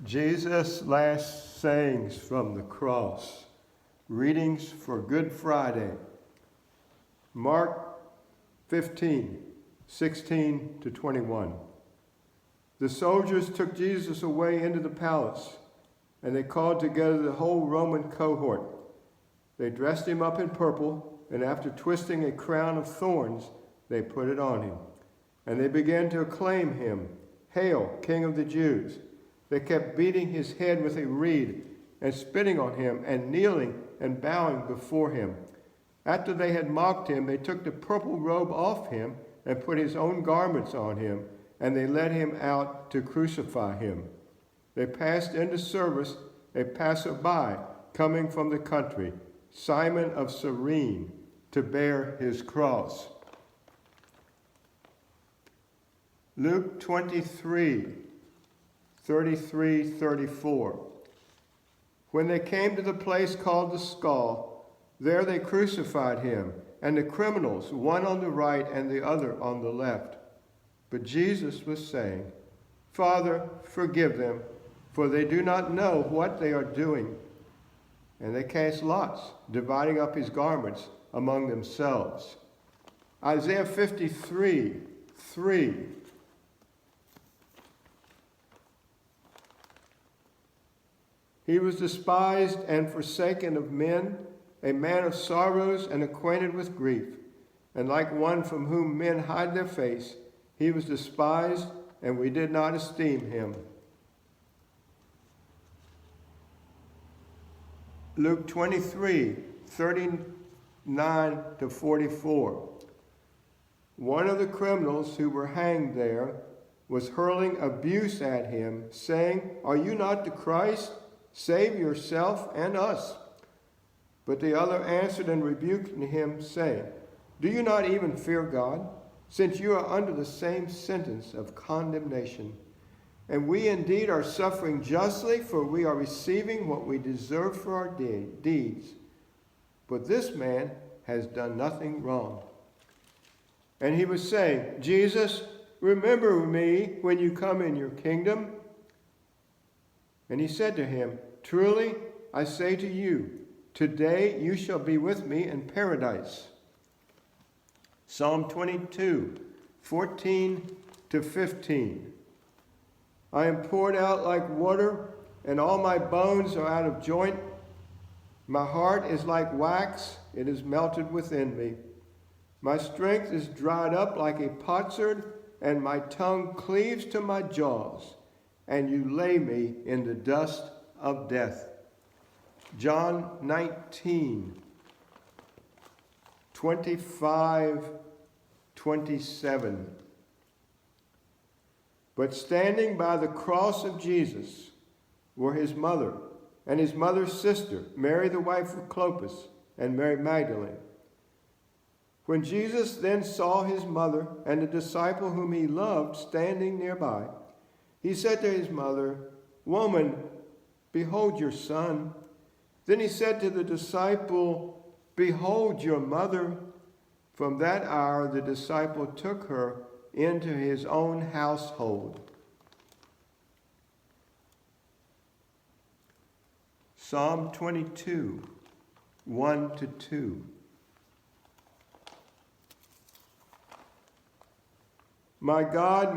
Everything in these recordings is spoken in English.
Jesus' last sayings from the cross. Readings for Good Friday. Mark 15, 16 to 21. The soldiers took Jesus away into the palace, and they called together the whole Roman cohort. They dressed him up in purple, and after twisting a crown of thorns, they put it on him. And they began to acclaim him, "Hail, King of the Jews!" They kept beating his head with a reed and spitting on him and kneeling and bowing before him. After they had mocked him, they took the purple robe off him and put his own garments on him, and they led him out to crucify him. They passed into service a passerby coming from the country, Simon of Cyrene, to bear his cross. Luke 23, 33-34. When they came to the place called the Skull, there they crucified him, and the criminals, one on the right and the other on the left. But Jesus was saying, "Father, forgive them, for they do not know what they are doing." And they cast lots, dividing up his garments among themselves. Isaiah 53, 3. He was despised and forsaken of men, a man of sorrows and acquainted with grief. And like one from whom men hide their face, he was despised, and we did not esteem him. Luke 23, 39-44. One of the criminals who were hanged there was hurling abuse at him, saying, "Are you not the Christ? Save yourself and us." But the other answered and rebuked him, saying, "Do you not even fear God, since you are under the same sentence of condemnation? And we indeed are suffering justly, for we are receiving what we deserve for our deeds. But this man has done nothing wrong." And he was saying, "Jesus, remember me when you come in your kingdom." And he said to him, "Truly, I say to you, today you shall be with me in paradise." Psalm 22, 14-15. I am poured out like water, and all my bones are out of joint. My heart is like wax, it is melted within me. My strength is dried up like a potsherd, and my tongue cleaves to my jaws. And you lay me in the dust of death. John 19, 25-27. But standing by the cross of Jesus were his mother and his mother's sister, Mary the wife of Clopas, and Mary Magdalene. When Jesus then saw his mother and the disciple whom he loved standing nearby, he said to his mother, "Woman, behold your son." Then he said to the disciple, "Behold your mother." From that hour the disciple took her into his own household. Psalm 22, 1-2. My God,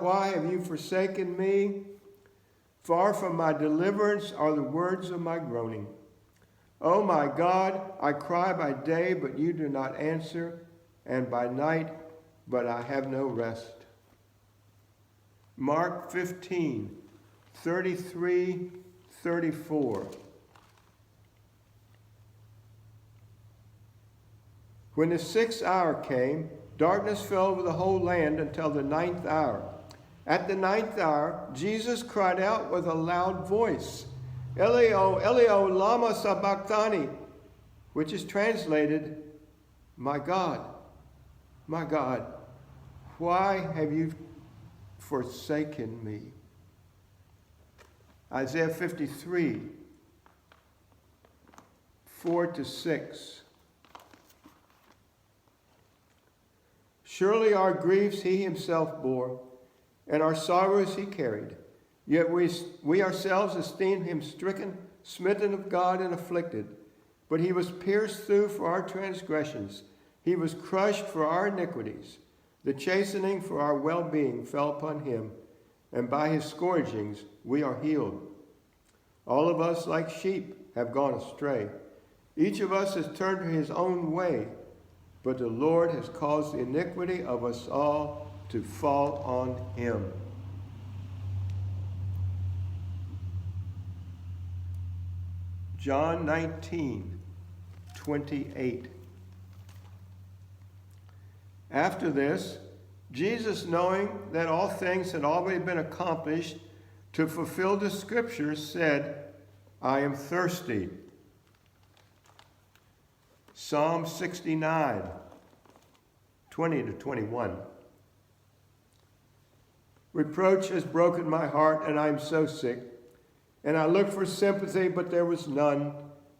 why have you forsaken me? Far from my deliverance are the words of my groaning. Oh my God, I cry by day, but you do not answer, and by night, but I have no rest. Mark 15, 33-34. When the 6th hour came, darkness fell over the whole land until the 9th hour. At the 9th hour, Jesus cried out with a loud voice, "Elio, Elio, lama sabachthani," which is translated, my God, why have you forsaken me?" Isaiah 53, 4-6. Surely our griefs he himself bore, and our sorrows he carried. Yet we ourselves esteemed him stricken, smitten of God, and afflicted. But he was pierced through for our transgressions. He was crushed for our iniquities. The chastening for our well-being fell upon him, and by his scourgings we are healed. All of us, like sheep, have gone astray. Each of us has turned to his own way, but the Lord has caused the iniquity of us all to fall on him. John 19:28. After this, Jesus, knowing that all things had already been accomplished to fulfill the scriptures, said, I am thirsty. Psalm 69, 20-21. Reproach has broken my heart, and I am so sick. And I looked for sympathy, but there was none,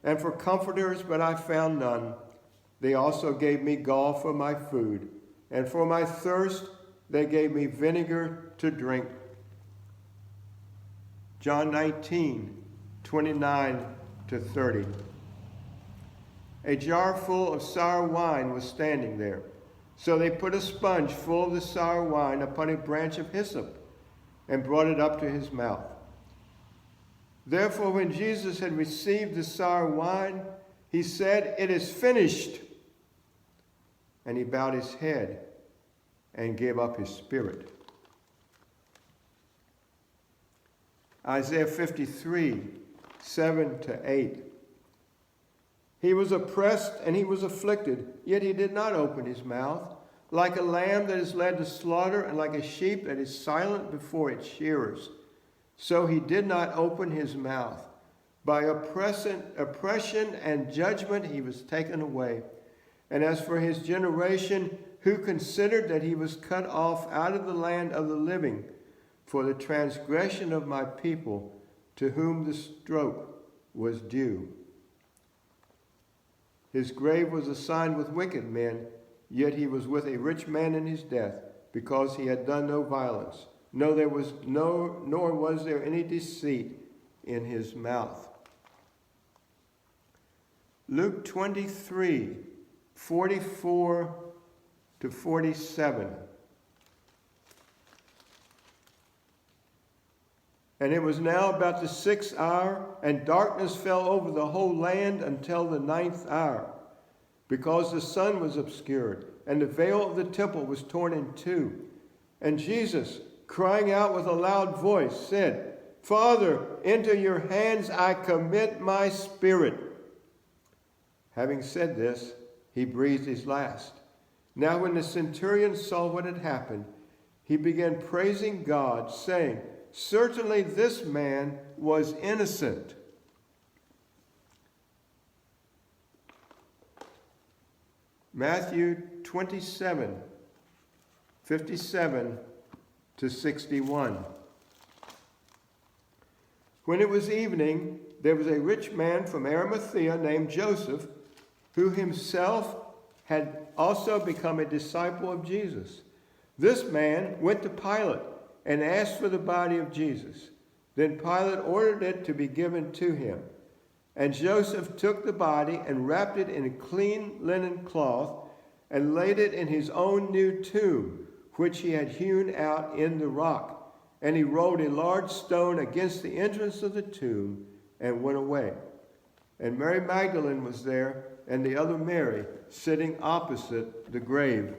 and for comforters, but I found none. They also gave me gall for my food, and for my thirst they gave me vinegar to drink. John 19:29-30. A jar full of sour wine was standing there. So they put a sponge full of the sour wine upon a branch of hyssop and brought it up to his mouth. Therefore, when Jesus had received the sour wine, he said, It is finished. And he bowed his head and gave up his spirit. Isaiah 53:7-8. He was oppressed and he was afflicted, yet he did not open his mouth. Like a lamb that is led to slaughter, and like a sheep that is silent before its shearers, so he did not open his mouth. By oppression and judgment he was taken away. And as for his generation, who considered that he was cut off out of the land of the living, for the transgression of my people, to whom the stroke was due. His grave was assigned with wicked men, yet he was with a rich man in his death, because he had done no violence. No, nor was there any deceit in his mouth. Luke 23:44-47. And it was now about the 6th hour, and darkness fell over the whole land until the 9th hour, because the sun was obscured, and the veil of the temple was torn in two. And Jesus, crying out with a loud voice, said, Father, into your hands I commit my spirit. Having said this, he breathed his last. Now when the centurion saw what had happened, he began praising God, saying, Certainly this man was innocent. Matthew 27:57-61. When it was evening, there was a rich man from Arimathea named Joseph, who himself had also become a disciple of Jesus. This man went to Pilate and asked for the body of Jesus. Then Pilate ordered it to be given to him. And Joseph took the body and wrapped it in a clean linen cloth and laid it in his own new tomb, which he had hewn out in the rock. And he rolled a large stone against the entrance of the tomb and went away. And Mary Magdalene was there, and the other Mary sitting opposite the grave.